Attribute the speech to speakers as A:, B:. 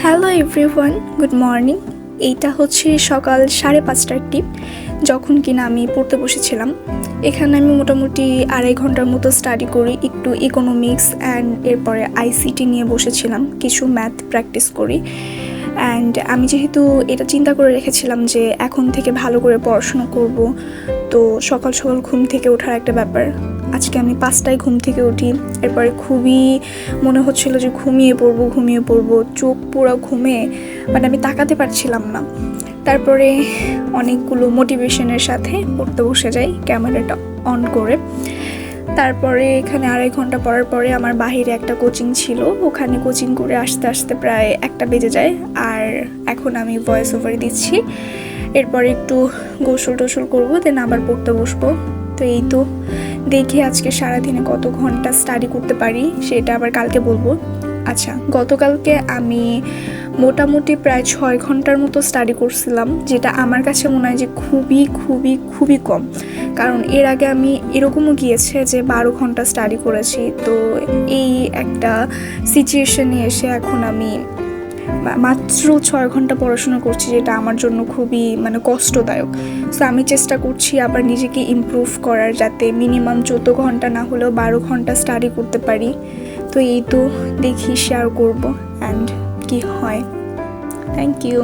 A: Hello everyone, good morning. এইটা হচ্ছে সকাল 5:30টার টিপ, যখন কিনা আমি পড়তে বসেছিলাম। এখানে আমি মোটামুটি 2.5 ঘন্টার মতো স্টাডি করি, একটু ইকোনমিক্স অ্যান্ড এরপরে আইসিটি নিয়ে বসেছিলাম, কিছু ম্যাথ প্র্যাকটিস করি। অ্যান্ড আমি যেহেতু এটা চিন্তা করে রেখেছিলাম যে এখন থেকে ভালো করে পড়াশোনা করব, তো সকাল সকাল ঘুম থেকে ওঠার একটা ব্যাপার। আজকে আমি 5টায় ঘুম থেকে উঠি। এরপরে খুবই মনে হচ্ছিল যে ঘুমিয়ে পড়বো, চোখ পুরো ঘুমে, মানে আমি তাকাতে পারছিলাম না। তারপরে অনেকগুলো মোটিভেশনের সাথে পড়তে বসে যাই, ক্যামেরাটা অন করে। তারপরে এখানে 2.5 ঘন্টা পড়ার পরে আমার বাহিরে একটা কোচিং ছিল, ওখানে কোচিং করে আসতে আসতে প্রায় 1টা বেজে যায়। আর এখন আমি ভয়েস ওভার দিচ্ছি। এরপরে একটু গোসল টোসল করবো, দেন আবার পড়তে বসবো। তো এই তো, দেখি আজকে সারাদিনে কত ঘন্টা স্টাডি করতে পারি, সেটা আবার কালকে বলবো। আচ্ছা, গতকালকে আমি মোটামুটি প্রায় 6 ঘন্টার মতো স্টাডি করছিলাম, যেটা আমার কাছে মনে হয় যে খুবই খুবই খুবই কম। কারণ এর আগে আমি এরকমও গিয়েছে যে 12 ঘন্টা স্টাডি করেছি। তো এই একটা সিচুয়েশনে এসে এখন আমি মাত্র 6 ঘন্টা পড়াশোনা করছি, যেটা আমার জন্য খুবই কষ্টদায়ক। সো আমি চেষ্টা করছি আবার নিজেকে ইমপ্রুভ করার, যাতে মিনিমাম 14 ঘন্টা না হলেও 12 ঘন্টা স্টাডি করতে পারি। তো এই তো, দেখি শেয়ার করবো অ্যান্ড কি হয়। Thank you.